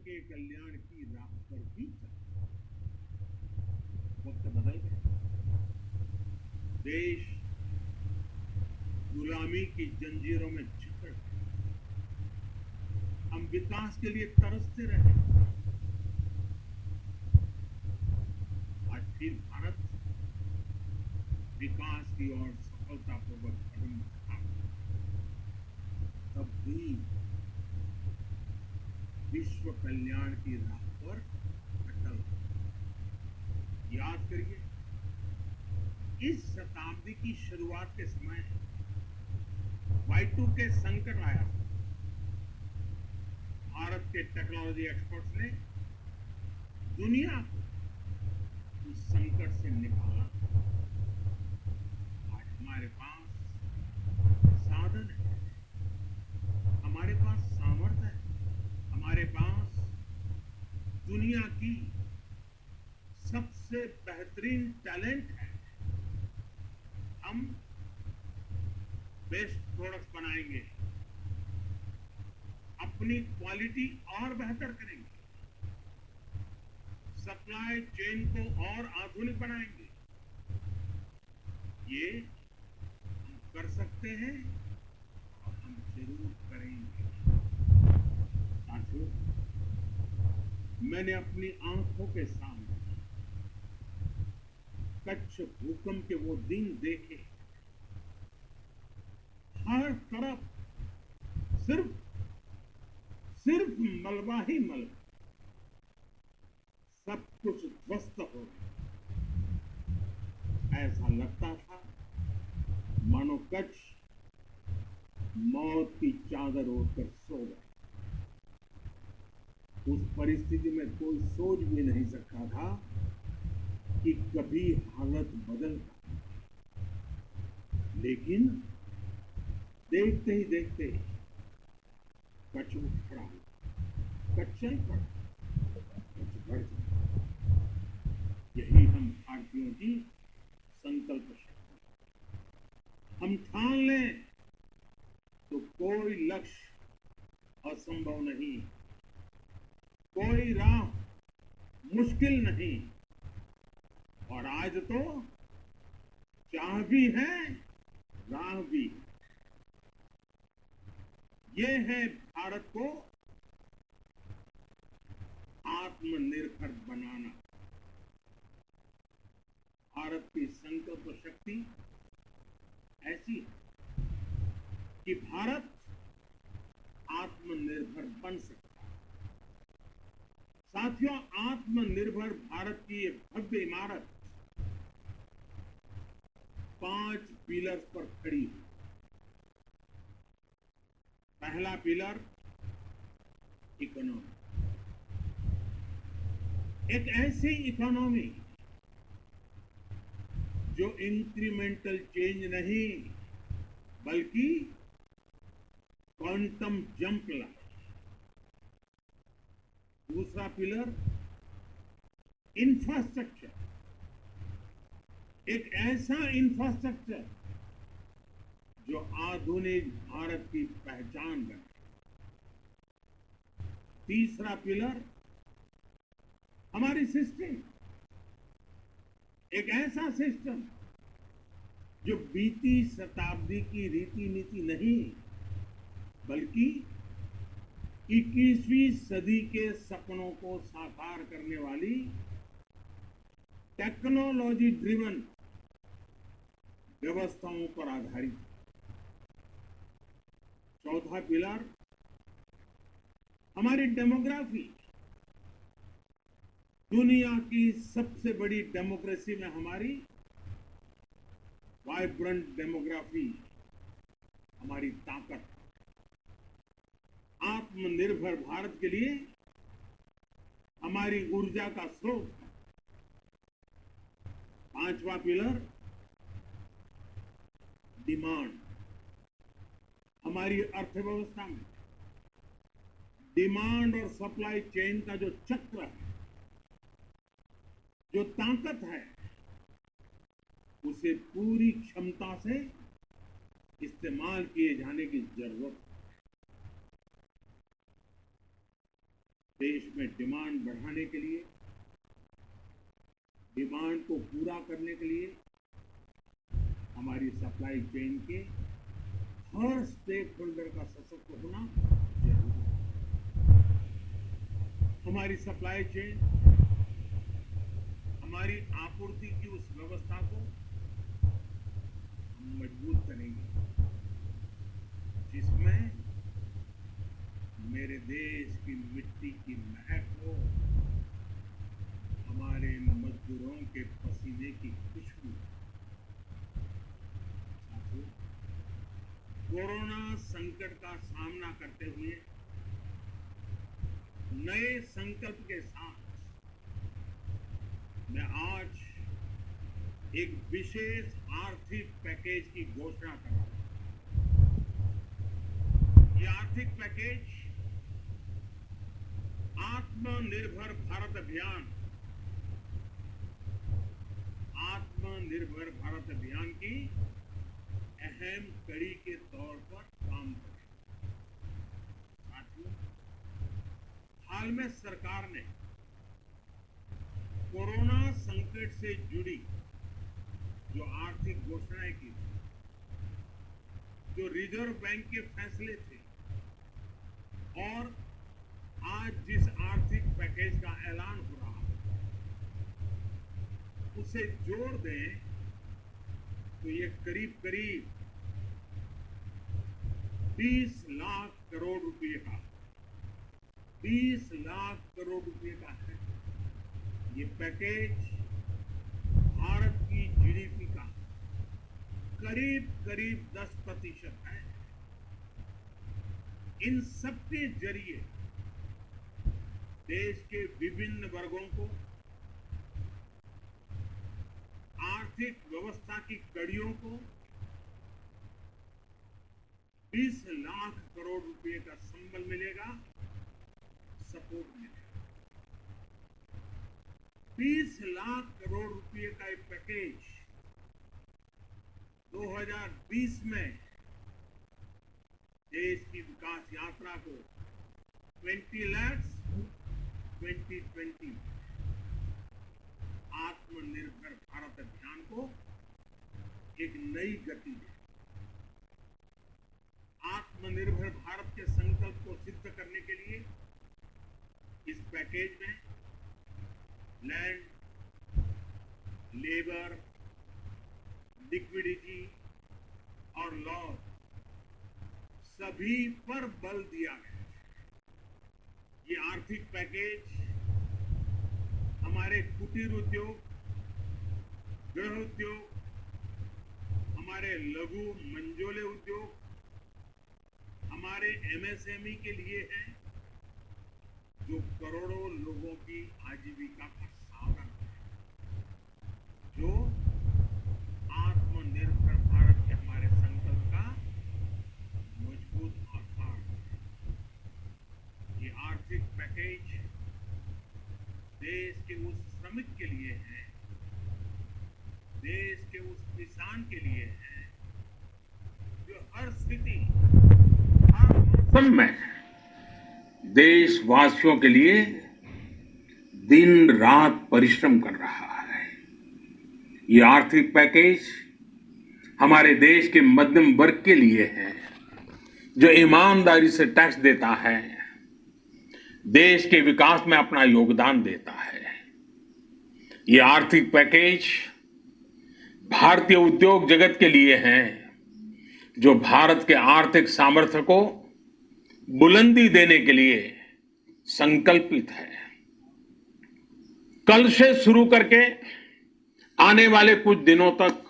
सबके कल्याण की राह पर ही चलता है। वक्त बदल गया, देश गुलामी की जंजीरों में जकड़ गया। हम विकास के लिए तरसते रहे। आज फिर भारत विकास की ओर सफलतापूर्वक कदम बढ़ा, तब भी विश्व कल्याण की राह पर अटल। याद करिए, इस शताब्दी की शुरुआत के समय Y2K संकट आया। भारत के टेक्नोलॉजी एक्सपर्ट्स ने दुनिया को उस संकट से निकाला। आज हमारे पास साधन है, हमारे पास सामर्थ्य है, हमारे पास दुनिया की सबसे बेहतरीन टैलेंट है। हम बेस्ट प्रोडक्ट्स बनाएंगे, अपनी क्वालिटी और बेहतर करेंगे, सप्लाई चेन को और आधुनिक बनाएंगे। ये हम कर सकते हैं और हम जरूर करेंगे। साथियों, मैंने अपनी आंखों के सामने कच्छ भूकंप के वो दिन देखे। हर तरफ सिर्फ मलबा ही मलबा, सब कुछ ध्वस्त हो गया। ऐसा लगता था मानो कच्छ मौत की चादर ओढ़कर सो गया। उस परिस्थिति में कोई सोच भी नहीं सकता था कि कभी हालत बदल सकती। लेकिन देखते ही देखते कच्छ उठ खड़ा, कच्छ चल पड़ा, कच्छ बढ़ गया। यही हम भारतीयों की संकल्प शक्ति। हम ठान लें तो कोई लक्ष्य असंभव नहीं, कोई राह मुश्किल नहीं। और आज तो चाह भी है, राह भी। ये है भारत को आत्मनिर्भर बनाना। भारत की संकल्प शक्ति ऐसी है कि भारत आत्मनिर्भर बन सकता है। साथियों, आत्मनिर्भर भारत की ये भव्य इमारत 5 पिलर्स पर खड़ी है। पहला पिलर इकोनॉमी। एक ऐसी इकोनॉमी जो इंक्रीमेंटल चेंज नहीं बल्कि क्वांटम जंप लाए। दूसरा पिलर इंफ्रास्ट्रक्चर। एक ऐसा इंफ्रास्ट्रक्चर जो आधुनिक भारत की पहचान बने। तीसरा पिलर हमारी सिस्टम। एक ऐसा सिस्टम जो बीती शताब्दी की रीति नीति नहीं बल्कि 21वीं सदी के सपनों को साकार करने वाली टेक्नोलॉजी ड्रिवन व्यवस्थाओं पर आधारित। चौथा पिलर हमारी डेमोग्राफी। दुनिया की सबसे बड़ी डेमोक्रेसी में हमारी वाइब्रेंट डेमोग्राफी हमारी ताकत। आत्मनिर्भर भारत के लिए हमारी ऊर्जा का स्रोत है। पांचवा पिलर डिमांड। हमारी अर्थव्यवस्था में डिमांड और सप्लाई चेन का जो चक्र है, जो ताकत है, उसे पूरी क्षमता से इस्तेमाल किए जाने की जरूरत है। देश में डिमांड बढ़ाने के लिए, डिमांड को पूरा करने के लिए हमारी सप्लाई चेन के हर स्टेक होल्डर का सशक्त होना जरूरी है। हमारी सप्लाई चेन, हमारी आपूर्ति की उस व्यवस्था को हम मजबूत करेंगे जिसमें मेरे देश की मिट्टी की महक हो, हमारे मजदूरों के पसीने की खुशबू। साथियों, कोरोना संकट का सामना करते हुए नए संकल्प के साथ मैं आज एक विशेष आर्थिक पैकेज की घोषणा कर रहा हूं। ये आर्थिक पैकेज आत्मनिर्भर भारत अभियान, आत्मनिर्भर भारत अभियान की अहम कड़ी के तौर पर काम करेगा। साथियों, हाल में सरकार ने कोरोना संकट से जुड़ी जो आर्थिक घोषणाएं की, जो रिजर्व बैंक के फैसले थे और आज जिस आर्थिक पैकेज का ऐलान हो रहा है, उसे जोड़ दें तो ये करीब करीब 20 लाख करोड़ रुपए का, 20 लाख करोड़ रुपए का है। ये पैकेज भारत की जीडीपी का करीब करीब 10% है। इन सबके जरिए देश के विभिन्न वर्गों को आर्थिक व्यवस्था की कड़ियों को 20 लाख करोड़ रुपए का संबल मिलेगा, सपोर्ट मिलेगा। 20 लाख करोड़ रुपए का एक पैकेज 2020 में देश की विकास यात्रा को 20 लाख 2020 आत्मनिर्भर भारत अभियान को एक नई गति दे। आत्मनिर्भर भारत के संकल्प को सिद्ध करने के लिए इस पैकेज में लैंड, लेबर, लिक्विडिटी और लॉस सभी पर बल दिया गया। ये आर्थिक पैकेज हमारे कुटीर उद्योग, गृह उद्योग, हमारे लघु मंझोले उद्योग, हमारे एमएसएमई के लिए है, जो करोड़ों लोगों की आजीविका का साधन है, जो आत्मनिर्भर भारत के हमारे संकल्प का मजबूत आधार है। ये आर्थिक पैकेज देश के उस श्रमिक के लिए है, देश के उस किसान के लिए है जो हर स्थिति, हर मौसम में देशवासियों के लिए दिन रात परिश्रम कर रहा है। ये आर्थिक पैकेज हमारे देश के मध्यम वर्ग के लिए है, जो ईमानदारी से टैक्स देता है, देश के विकास में अपना योगदान देता है। ये आर्थिक पैकेज भारतीय उद्योग जगत के लिए है, जो भारत के आर्थिक सामर्थ्य को बुलंदी देने के लिए संकल्पित है। कल से शुरू करके आने वाले कुछ दिनों तक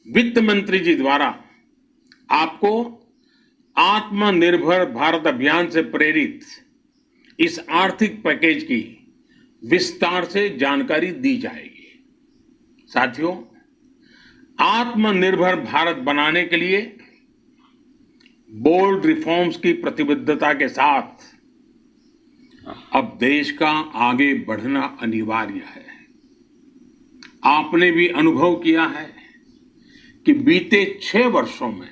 वित्त मंत्री जी द्वारा आपको आत्मनिर्भर भारत अभियान से प्रेरित इस आर्थिक पैकेज की विस्तार से जानकारी दी जाएगी। साथियों, आत्मनिर्भर भारत बनाने के लिए बोल्ड रिफॉर्म्स की प्रतिबद्धता के साथ अब देश का आगे बढ़ना अनिवार्य है। आपने भी अनुभव किया है कि बीते 6 वर्षों में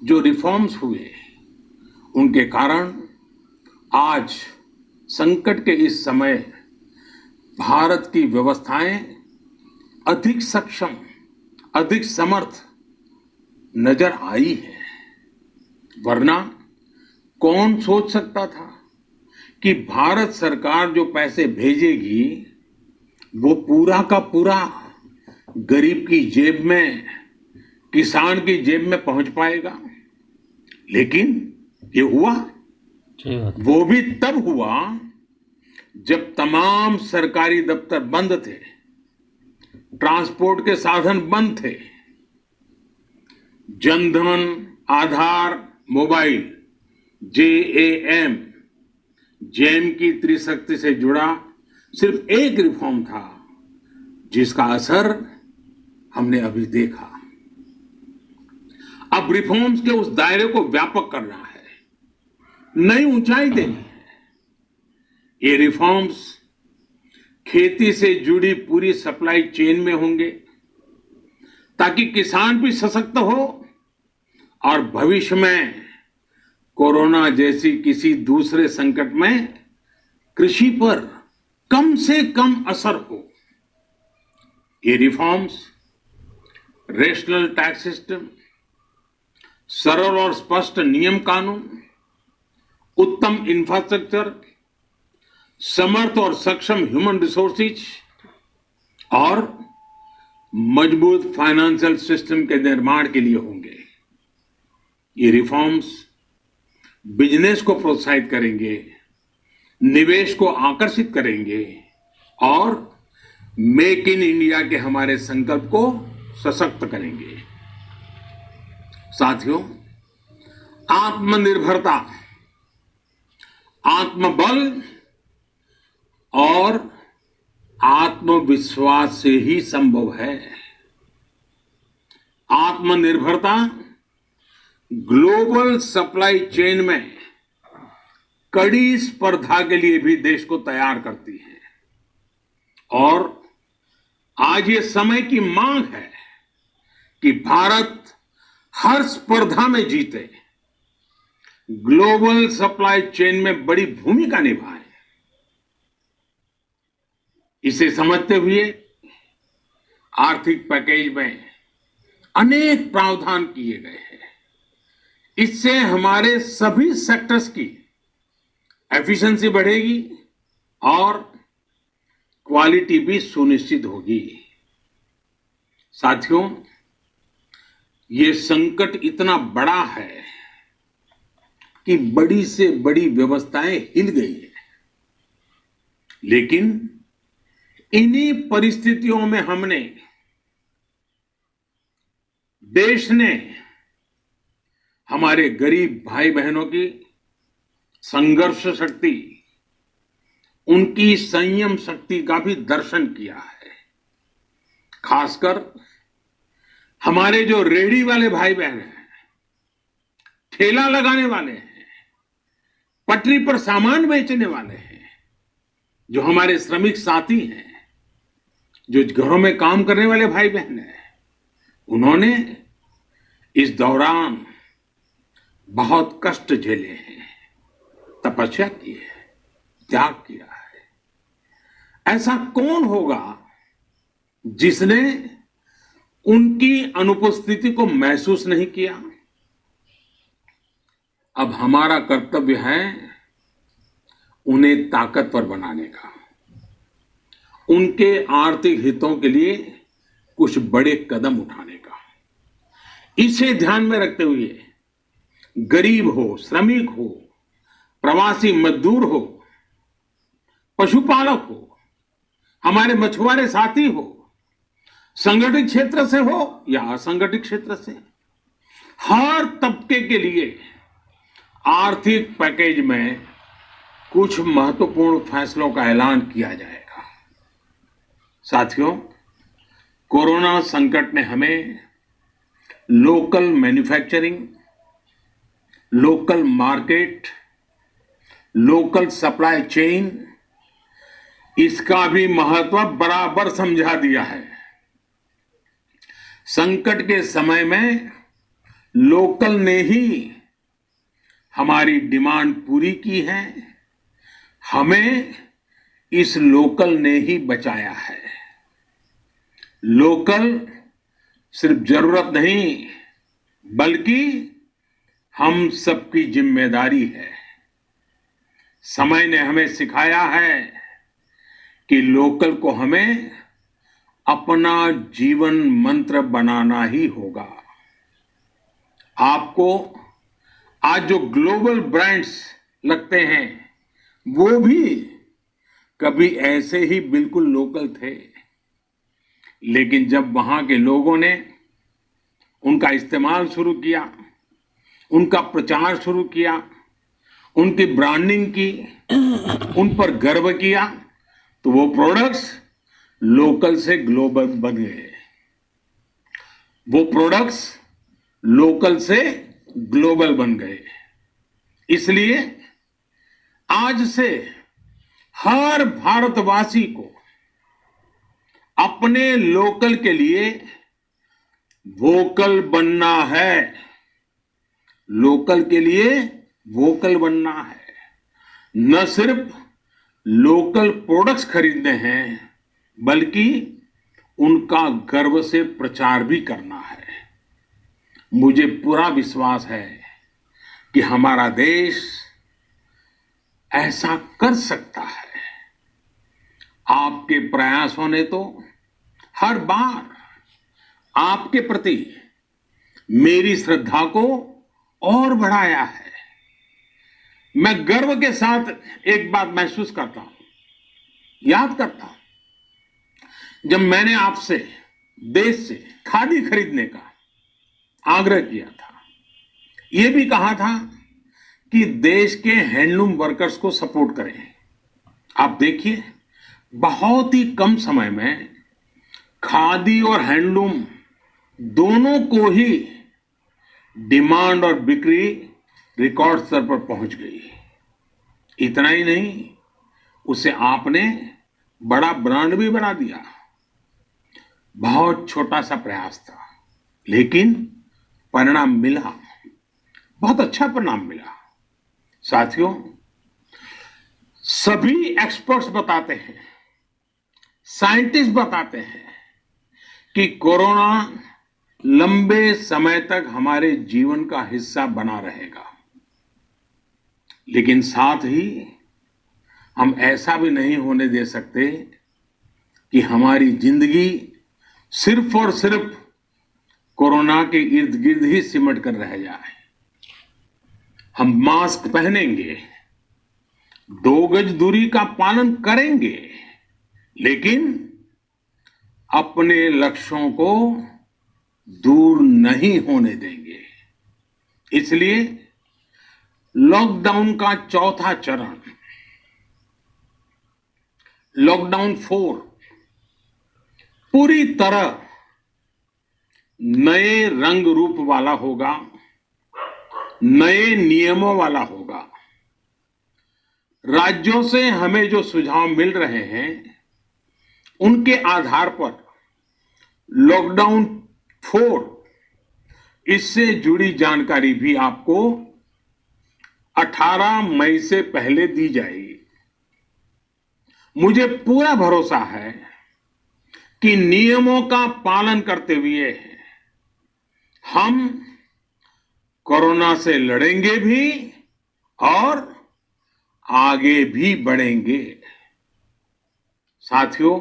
जो रिफॉर्म्स हुए, उनके कारण आज संकट के इस समय भारत की व्यवस्थाएं अधिक सक्षम, अधिक समर्थ नजर आई है। वरना कौन सोच सकता था कि भारत सरकार जो पैसे भेजेगी वो पूरा का पूरा गरीब की जेब में, किसान की जेब में पहुंच पाएगा। लेकिन ये हुआ। वो भी तब हुआ जब तमाम सरकारी दफ्तर बंद थे, ट्रांसपोर्ट के साधन बंद थे। जनधन, आधार, मोबाइल, जेएम, जेम की त्रिशक्ति से जुड़ा सिर्फ एक रिफॉर्म था जिसका असर हमने अभी देखा। अब रिफॉर्म्स के उस दायरे को व्यापक करना है, नई ऊंचाई देनी है। ये रिफॉर्म्स खेती से जुड़ी पूरी सप्लाई चेन में होंगे ताकि किसान भी सशक्त हो और भविष्य में कोरोना जैसी किसी दूसरे संकट में कृषि पर कम से कम असर हो। ये रिफॉर्म्स रेशनल टैक्स सिस्टम, सरल और स्पष्ट नियम कानून, उत्तम इंफ्रास्ट्रक्चर, समर्थ और सक्षम ह्यूमन रिसोर्सेज और मजबूत फाइनेंशियल सिस्टम के निर्माण के लिए होंगे। ये रिफॉर्म्स बिजनेस को प्रोत्साहित करेंगे, निवेश को आकर्षित करेंगे और मेक इन इंडिया के हमारे संकल्प को सशक्त करेंगे। साथियों, आत्मनिर्भरता, आत्मबल और आत्मविश्वास से ही संभव है। आत्मनिर्भरता ग्लोबल सप्लाई चेन में कड़ी स्पर्धा के लिए भी देश को तैयार करती है और आज ये समय की मांग है कि भारत हर स्पर्धा में जीते, ग्लोबल सप्लाई चेन में बड़ी भूमिका निभाए। इसे समझते हुए आर्थिक पैकेज में अनेक प्रावधान किए गए हैं। इससे हमारे सभी सेक्टर्स की एफिशिएंसी बढ़ेगी और क्वालिटी भी सुनिश्चित होगी। साथियों, ये संकट इतना बड़ा है कि बड़ी से बड़ी व्यवस्थाएं हिल गई है। लेकिन इन्हीं परिस्थितियों में हमने, देश ने हमारे गरीब भाई बहनों की संघर्ष शक्ति, उनकी संयम शक्ति का भी दर्शन किया है। खासकर हमारे जो रेहड़ी वाले भाई बहन हैं, ठेला लगाने वाले हैं, पटरी पर सामान बेचने वाले हैं, जो हमारे श्रमिक साथी हैं, जो घरों में काम करने वाले भाई बहन हैं, उन्होंने इस दौरान बहुत कष्ट झेले हैं, तपस्या की है, त्याग किया है। ऐसा कौन होगा जिसने उनकी अनुपस्थिति को महसूस नहीं किया? अब हमारा कर्तव्य है उन्हें ताकतवर बनाने का, उनके आर्थिक हितों के लिए कुछ बड़े कदम उठाने का। इसे ध्यान में रखते हुए गरीब हो, श्रमिक हो, प्रवासी मजदूर हो, पशुपालक हो, हमारे मछुआरे साथी हो, संगठित क्षेत्र से हो या असंगठित क्षेत्र से, हर तबके के लिए आर्थिक पैकेज में कुछ महत्वपूर्ण फैसलों का ऐलान किया जाएगा। साथियों, कोरोना संकट ने हमें local manufacturing, local market, local supply chain, इसका भी महत्व बराबर समझा दिया है। संकट के समय में लोकल ने ही हमारी डिमांड पूरी की है, हमें इस लोकल ने ही बचाया है। लोकल सिर्फ जरूरत नहीं, बल्कि हम सबकी जिम्मेदारी है। समय ने हमें सिखाया है कि लोकल को हमें अपना जीवन मंत्र बनाना ही होगा। आपको आज जो ग्लोबल ब्रांड्स लगते हैं, वो भी कभी ऐसे ही बिल्कुल लोकल थे, लेकिन जब वहां के लोगों ने उनका इस्तेमाल शुरू किया, उनका प्रचार शुरू किया, उनकी ब्रांडिंग की, उन पर गर्व किया, तो वो प्रोडक्ट्स लोकल से ग्लोबल बन गए। वो प्रोडक्ट्स लोकल से ग्लोबल बन गए। इसलिए आज से हर भारतवासी को अपने लोकल के लिए वोकल बनना है। लोकल के लिए वोकल बनना है। न सिर्फ लोकल प्रोडक्ट्स खरीदने हैं, बल्कि उनका गर्व से प्रचार भी करना है। मुझे पूरा विश्वास है कि हमारा देश ऐसा कर सकता है। आपके प्रयासों ने तो हर बार आपके प्रति मेरी श्रद्धा को और बढ़ाया है। मैं गर्व के साथ एक बात महसूस करता हूं, याद करता हूं, जब मैंने आपसे देश से खादी खरीदने का आग्रह किया था, यह भी कहा था कि देश के हैंडलूम वर्कर्स को सपोर्ट करें। आप देखिए, बहुत ही कम समय में खादी और हैंडलूम दोनों को ही डिमांड और बिक्री रिकॉर्ड स्तर पर पहुंच गई। इतना ही नहीं, उसे आपने बड़ा ब्रांड भी बना दिया। बहुत छोटा सा प्रयास था, लेकिन परिणाम मिला, बहुत अच्छा परिणाम मिला। साथियों, सभी एक्सपर्ट्स बताते हैं, साइंटिस्ट बताते हैं कि कोरोना लंबे समय तक हमारे जीवन का हिस्सा बना रहेगा। लेकिन साथ ही हम ऐसा भी नहीं होने दे सकते कि हमारी जिंदगी सिर्फ और सिर्फ कोरोना के इर्द गिर्द ही सिमट कर रह जाए। हम मास्क पहनेंगे, 2 गज दूरी का पालन करेंगे, लेकिन अपने लक्ष्यों को दूर नहीं होने देंगे। इसलिए लॉकडाउन का चौथा चरण, लॉकडाउन 4, पूरी तरह नए रंग रूप वाला होगा, नए नियमों वाला होगा। राज्यों से हमें जो सुझाव मिल रहे हैं, उनके आधार पर लॉकडाउन 4, इससे जुड़ी जानकारी भी आपको 18 मई से पहले दी जाएगी। मुझे पूरा भरोसा है कि नियमों का पालन करते हुए हम कोरोना से लड़ेंगे भी और आगे भी बढ़ेंगे। साथियों,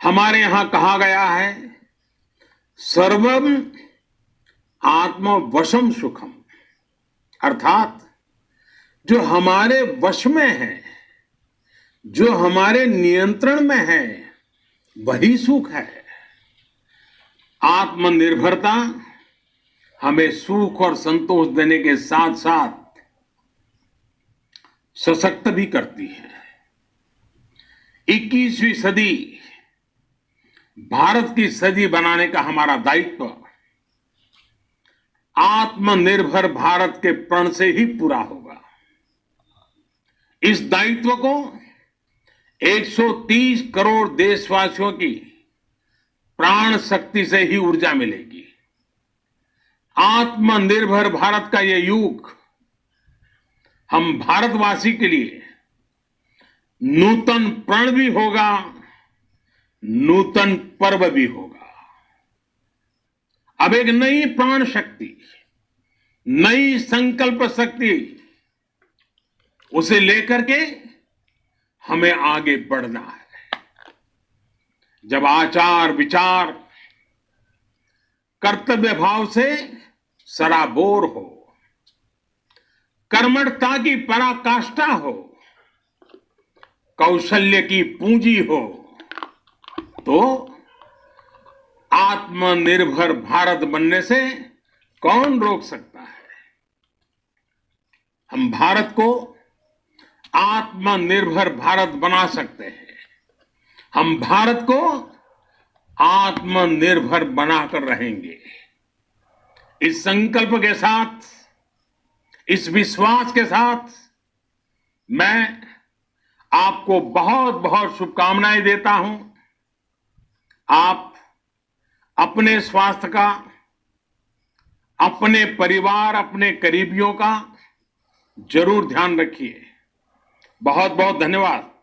हमारे यहां कहा गया है, सर्वम आत्मवशम सुखम, अर्थात जो हमारे वश में है, जो हमारे नियंत्रण में है, वही सुख है। आत्मनिर्भरता हमें सुख और संतोष देने के साथ साथ सशक्त भी करती है। 21वीं सदी भारत की सदी बनाने का हमारा दायित्व आत्मनिर्भर भारत के प्रण से ही पूरा होगा। इस दायित्व को 130 करोड़ देशवासियों की प्राण शक्ति से ही ऊर्जा मिलेगी। आत्मनिर्भर भारत का यह युग हम भारतवासी के लिए नूतन प्रण भी होगा, नूतन पर्व भी होगा। अब एक नई प्राण शक्ति, नई संकल्प शक्ति, उसे लेकर के हमें आगे बढ़ना है। जब आचार विचार कर्तव्य भाव से सराबोर हो, कर्मठता की पराकाष्ठा हो, कौशल्य की पूंजी हो, तो आत्मनिर्भर भारत बनने से कौन रोक सकता है। हम भारत को आत्मनिर्भर भारत बना सकते हैं। हम भारत को आत्मनिर्भर बनाकर रहेंगे। इस संकल्प के साथ, इस विश्वास के साथ मैं आपको बहुत बहुत शुभकामनाएं देता हूं। आप अपने स्वास्थ्य का, अपने परिवार, अपने करीबियों का जरूर ध्यान रखिए। बहुत बहुत धन्यवाद।